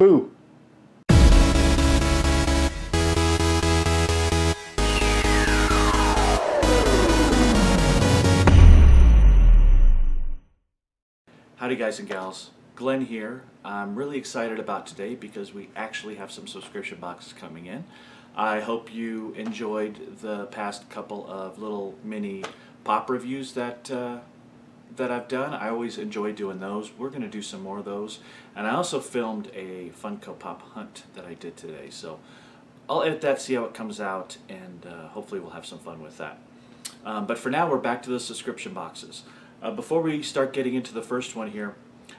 Boo! Howdy guys and gals, Glenn here. I'm really excited about today because we actually have some subscription boxes coming in. I hope you enjoyed the past couple of little mini pop reviews that I've done. I always enjoy doing those. We're going to do some more of those. And I also filmed a Funko Pop hunt that I did today. So I'll edit that, see how it comes out, and hopefully we'll have some fun with that. But for now, we're back to the subscription boxes. Before we start getting into the first one here,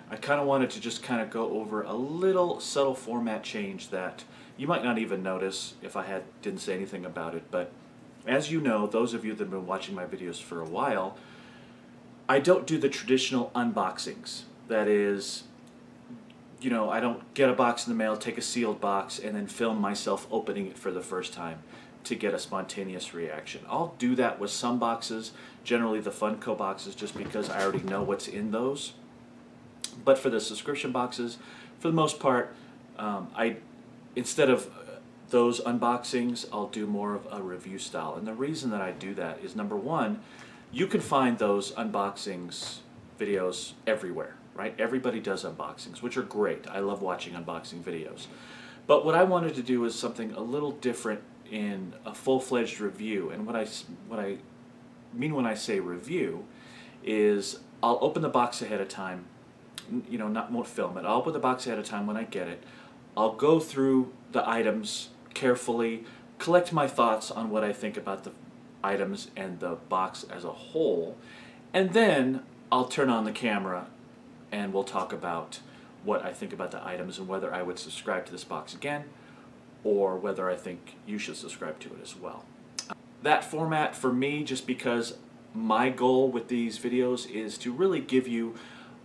I kind of wanted to just kind of go over a little subtle format change that you might not even notice if I didn't say anything about it. But as you know, those of you that have been watching my videos for a while, I don't do the traditional unboxings. That is, you know, I don't get a box in the mail, take a sealed box, and then film myself opening it for the first time to get a spontaneous reaction. I'll do that with some boxes, generally the Funko boxes, just because I already know what's in those. But for the subscription boxes, for the most part, instead of those unboxings, I'll do more of a review style. And the reason that I do that is, number one, you can find those unboxings videos everywhere, right? Everybody does unboxings, which are great. I love watching unboxing videos. But what I wanted to do is something a little different in a full-fledged review. And what I mean when I say review is I'll open the box ahead of time. You know, won't film it. I'll open the box ahead of time when I get it. I'll go through the items carefully, collect my thoughts on what I think about the items and the box as a whole, and then I'll turn on the camera and we'll talk about what I think about the items and whether I would subscribe to this box again, or whether I think you should subscribe to it as well. That format for me, just because my goal with these videos is to really give you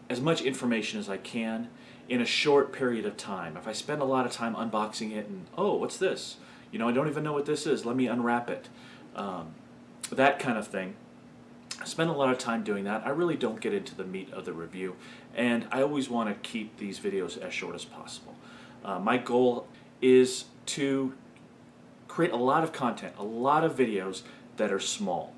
as much information as I can in a short period of time. If I spend a lot of time unboxing it and, oh, what's this? You know, I don't even know what this is. Let me unwrap it. That kind of thing. I spend a lot of time doing that. I really don't get into the meat of the review, and I always want to keep these videos as short as possible. My goal is to create a lot of content, a lot of videos that are small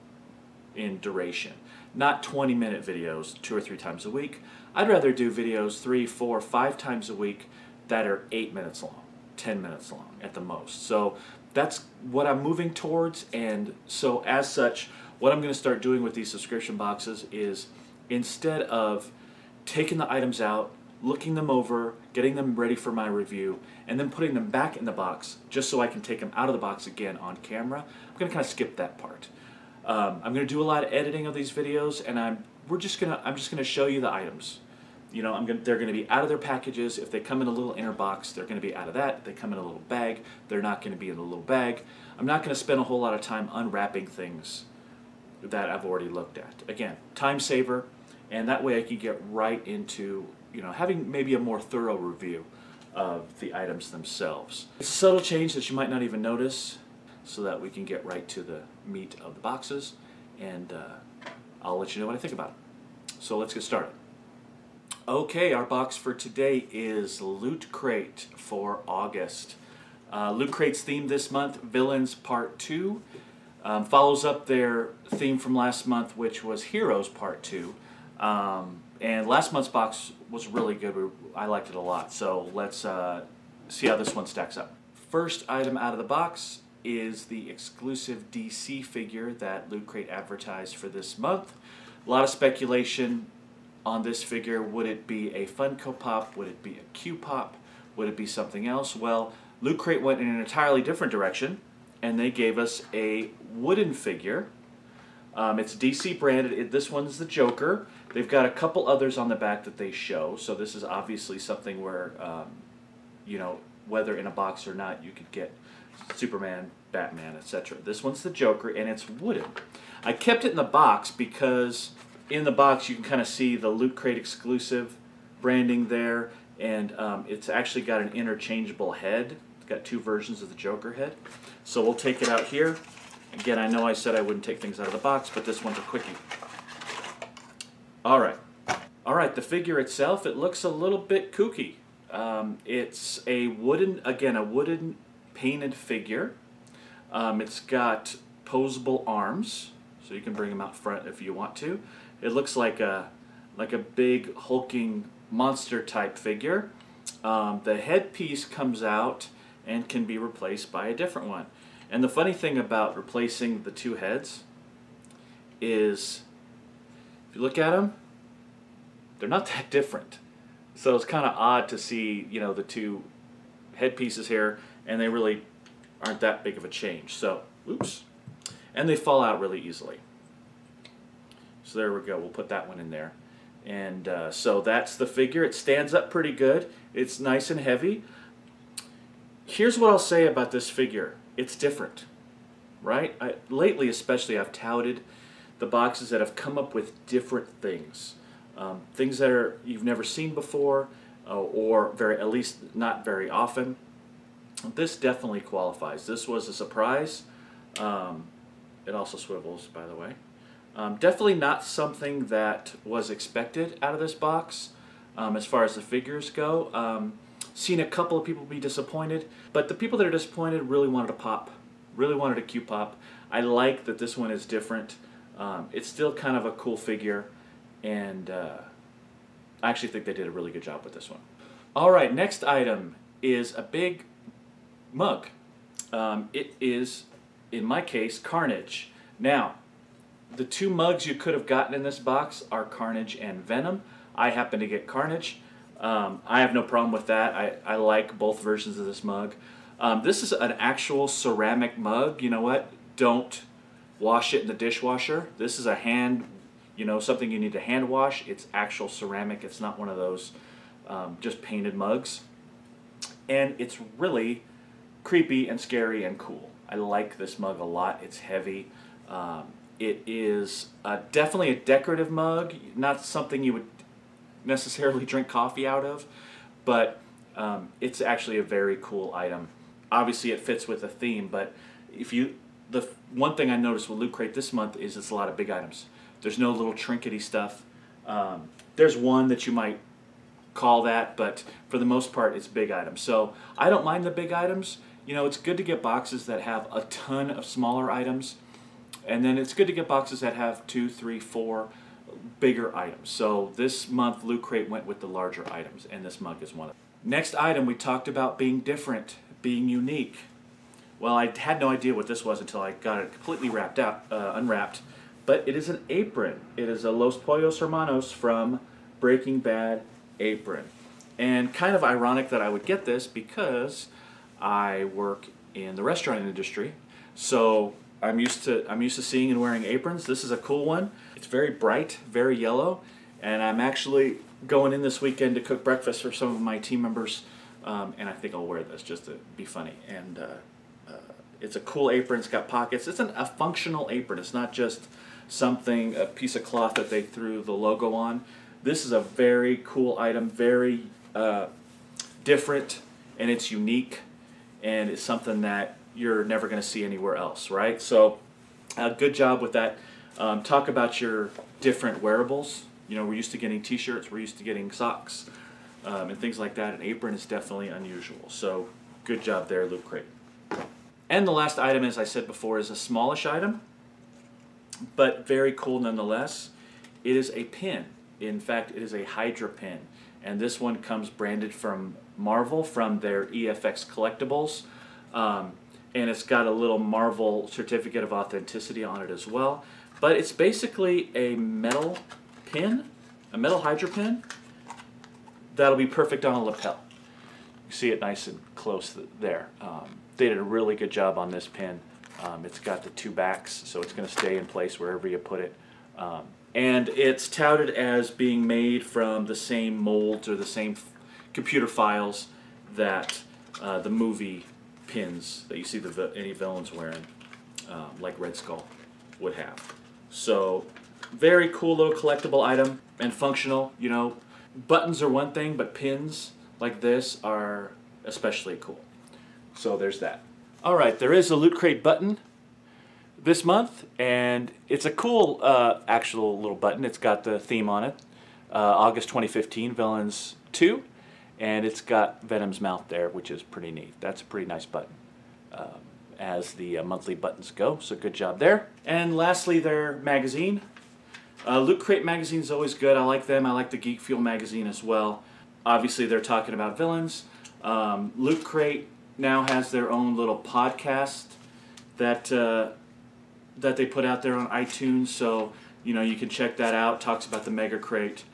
in duration. Not 20-minute videos 2 or 3 times a week. I'd rather do videos 3, 4, 5 times a week that are 8 minutes long, 10 minutes long at the most. So that's what I'm moving towards, and so as such, what I'm going to start doing with these subscription boxes is, instead of taking the items out, looking them over, getting them ready for my review, and then putting them back in the box just so I can take them out of the box again on camera, I'm going to kind of skip that part. I'm going to do a lot of editing of these videos, and I'm just going to show you the items. You know, they're going to be out of their packages. If they come in a little inner box, they're going to be out of that. If they come in a little bag, they're not going to be in a little bag. I'm not going to spend a whole lot of time unwrapping things that I've already looked at. Again, time saver, and that way I can get right into, you know, having maybe a more thorough review of the items themselves. It's a subtle change that you might not even notice, so that we can get right to the meat of the boxes, and I'll let you know what I think about it. So let's get started. Okay, our box for today is Loot Crate for August. Loot Crate's theme this month, Villains Part 2, follows up their theme from last month, which was Heroes Part 2. And last month's box was really good. I liked it a lot. So let's see how this one stacks up. First item out of the box is the exclusive DC figure that Loot Crate advertised for this month. A lot of speculation on this figure. Would it be a Funko Pop? Would it be a Q Pop? Would it be something else? Well, Loot Crate went in an entirely different direction, and they gave us a wooden figure. It's DC branded. This one's the Joker. They've got a couple others on the back that they show, so this is obviously something where, you know, whether in a box or not, you could get Superman, Batman, etc. This one's the Joker, and it's wooden. I kept it in the box because in the box you can kind of see the Loot Crate exclusive branding there, and it's actually got an interchangeable head. It's got 2 versions of the Joker head. So we'll take it out here. Again, I know I said I wouldn't take things out of the box, but this one's a quickie. Alright, the figure itself, it looks a little bit kooky. It's a wooden, again, a wooden painted figure. It's got posable arms, so you can bring them out front if you want to. It looks like a big hulking monster type figure. The headpiece comes out and can be replaced by a different one. And the funny thing about replacing the two heads is, if you look at them, they're not that different. So it's kind of odd to see, you know, the two headpieces here, and they really aren't that big of a change. So, oops. And they fall out really easily. So there we go. We'll put that one in there. And so that's the figure. It stands up pretty good. It's nice and heavy. Here's what I'll say about this figure. It's different, right? Lately especially, I've touted the boxes that have come up with different things. Things that you've never seen before, or at least not very often. This definitely qualifies. This was a surprise. It also swivels, by the way. Definitely not something that was expected out of this box as far as the figures go. Seen a couple of people be disappointed, but the people that are disappointed really wanted a pop, really wanted a Q pop. I like that this one is different. It's still kind of a cool figure, and I actually think they did a really good job with this one. Alright, next item is a big mug. It is, in my case, Carnage. Now, the two mugs you could have gotten in this box are Carnage and Venom. I happen to get Carnage. I have no problem with that. I like both versions of this mug. This is an actual ceramic mug. You know what? Don't wash it in the dishwasher. This is a hand, you know, something you need to hand wash. It's actual ceramic. It's not one of those just painted mugs. And it's really creepy and scary and cool. I like this mug a lot. It's heavy. It is definitely a decorative mug, not something you would necessarily drink coffee out of, but it's actually a very cool item. Obviously it fits with the theme, but the one thing I noticed with Loot Crate this month is it's a lot of big items. There's no little trinkety stuff. There's one that you might call that, but for the most part it's big items. So I don't mind the big items. You know, it's good to get boxes that have a ton of smaller items, and then it's good to get boxes that have 2, 3, 4 bigger items. So this month Loot Crate went with the larger items, and this mug is one of them. Next item, we talked about being different, being unique. Well, I had no idea what this was until I got it completely wrapped out, unwrapped. But it is an apron. It is a Los Pollos Hermanos from Breaking Bad apron. And kind of ironic that I would get this because I work in the restaurant industry. So I'm used to seeing and wearing aprons. This is a cool one. It's very bright, very yellow, and I'm actually going in this weekend to cook breakfast for some of my team members, and I think I'll wear this just to be funny. And it's a cool apron. It's got pockets. It's a functional apron. It's not just a piece of cloth that they threw the logo on. This is a very cool item, very different, and it's unique, and it's something that you're never going to see anywhere else, right? So good job with that. Talk about your different wearables. You know, we're used to getting t-shirts, we're used to getting socks, and things like that. An apron is definitely unusual. So good job there, Loot Crate. And the last item, as I said before, is a smallish item, but very cool nonetheless. It is a pin. In fact, it is a Hydra Pin. And this one comes branded from Marvel, from their EFX collectibles. And it's got a little Marvel certificate of authenticity on it as well. But it's basically a metal pin, a metal Hydra pin, that'll be perfect on a lapel. You see it nice and close there. They did a really good job on this pin. It's got the two backs, so it's going to stay in place wherever you put it. And it's touted as being made from the same molds or the same computer files that the movie pins that you see any villains wearing, like Red Skull, would have. So very cool little collectible item and functional. You know, buttons are one thing, but pins like this are especially cool. So there's that. Alright, there is a Loot Crate button this month, and it's a cool actual little button. It's got the theme on it, August 2015 Villains 2, and it's got Venom's mouth there, which is pretty neat. That's a pretty nice button as the monthly buttons go, so good job there. And lastly, their magazine. Loot Crate magazine is always good. I like them. I like the Geek Fuel magazine as well. Obviously, they're talking about villains. Loot Crate now has their own little podcast that that they put out there on iTunes, so you know you can check that out. Talks about the Mega Crate,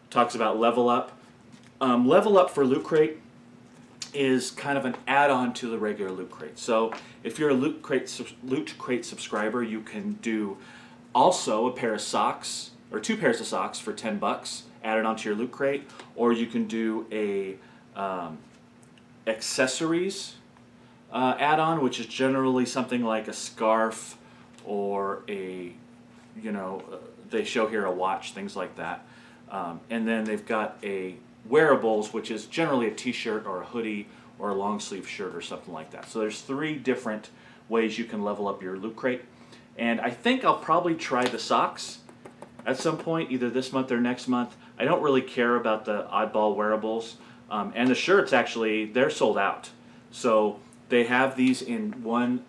talks about Level Up. Level Up for Loot Crate is kind of an add-on to the regular Loot Crate. So if you're a Loot Crate subscriber, you can do also a pair of socks or 2 pairs of socks for $10 added onto your Loot Crate, or you can do a accessories add-on, which is generally something like a scarf or a, you know, they show here a watch, things like that. And then they've got a wearables, which is generally a t-shirt or a hoodie or a long sleeve shirt or something like that. So there's 3 different ways you can level up your Loot Crate. And I think I'll probably try the socks at some point, either this month or next month. I don't really care about the oddball wearables. And the shirts, actually, they're sold out. So they have these in 1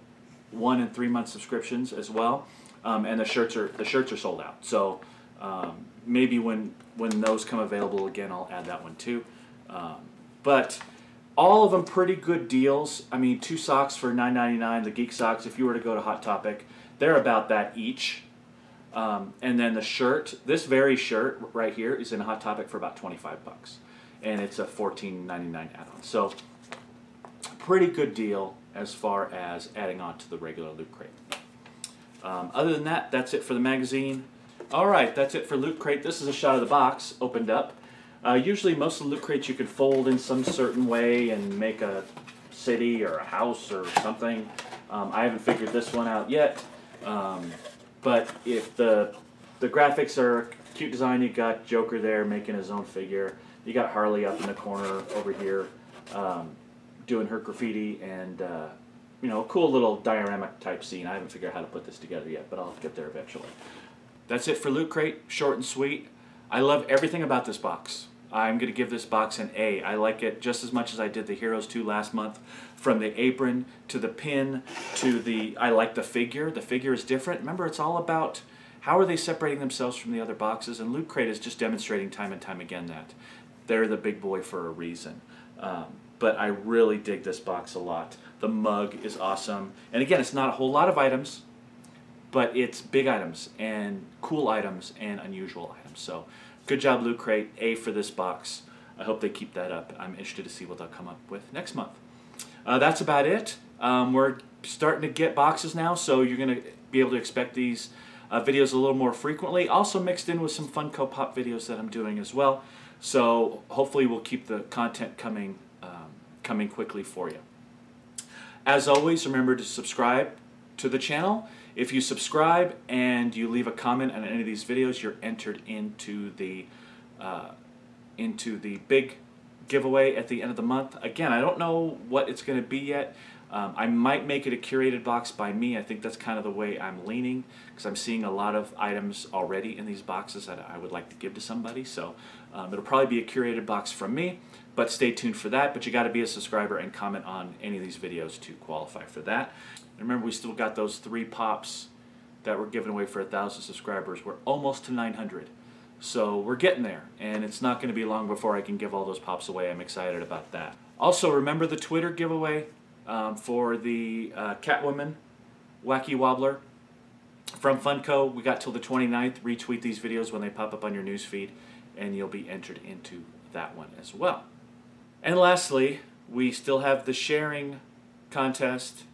and 3 month subscriptions as well. And the shirts are sold out. So maybe when those come available again, I'll add that one too. But all of them pretty good deals. I mean, 2 socks for $9.99. The Geek socks, if you were to go to Hot Topic, they're about that each. And then the shirt, this very shirt right here is in Hot Topic for about $25. And it's a $14.99 add-on. So pretty good deal as far as adding on to the regular Loot Crate. Other than that, that's it for the magazine. Alright, that's it for Loot Crate. This is a shot of the box, opened up. Usually most of the Loot Crates you can fold in some certain way and make a city or a house or something. I haven't figured this one out yet. But if the graphics are a cute design, you got Joker there making his own figure. You got Harley up in the corner over here doing her graffiti, and you know, a cool little diorama type scene. I haven't figured out how to put this together yet, but I'll get there eventually. That's it for Loot Crate, short and sweet. I love everything about this box. I'm going to give this box an A. I like it just as much as I did the Heroes 2 last month. From the apron to the pin to the, I like the figure. The figure is different. Remember, it's all about how are they separating themselves from the other boxes, and Loot Crate is just demonstrating time and time again that they're the big boy for a reason. But I really dig this box a lot. The mug is awesome. And again, it's not a whole lot of items, but it's big items and cool items and unusual items. So good job, Loot Crate. A for this box. I hope they keep that up. I'm interested to see what they'll come up with next month. That's about it. We're starting to get boxes now, so you're going to be able to expect these videos a little more frequently. Also mixed in with some Funko Pop videos that I'm doing as well. So hopefully we'll keep the content coming quickly for you. As always, remember to subscribe to the channel. If you subscribe and you leave a comment on any of these videos, you're entered into the big giveaway at the end of the month. Again, I don't know what it's going to be yet. I might make it a curated box by me. I think that's kind of the way I'm leaning, because I'm seeing a lot of items already in these boxes that I would like to give to somebody. So it'll probably be a curated box from me, but stay tuned for that. But you got to be a subscriber and comment on any of these videos to qualify for that. And remember, we still got those 3 pops that were given away for 1,000 subscribers. We're almost to 900. So we're getting there, and it's not going to be long before I can give all those pops away. I'm excited about that. Also, remember the Twitter giveaway for the Catwoman Wacky Wobbler from Funko. We got till the 29th. Retweet these videos when they pop up on your newsfeed, and you'll be entered into that one as well. And lastly, we still have the sharing contest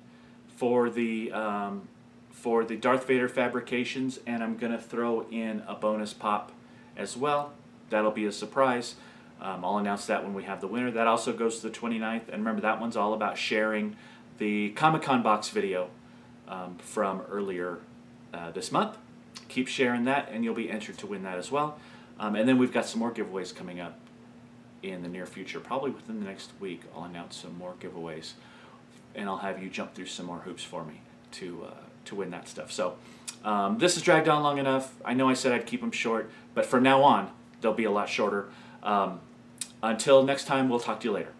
for the Darth Vader fabrications, and I'm going to throw in a bonus pop as well. That'll be a surprise. I'll announce that when we have the winner. That also goes to the 29th, and remember, that one's all about sharing the Comic-Con box video from earlier this month. Keep sharing that, and you'll be entered to win that as well. And then we've got some more giveaways coming up in the near future. Probably within the next week, I'll announce some more giveaways, and I'll have you jump through some more hoops for me to win that stuff. So this has dragged on long enough. I know I said I'd keep them short, but from now on, they'll be a lot shorter. Until next time, we'll talk to you later.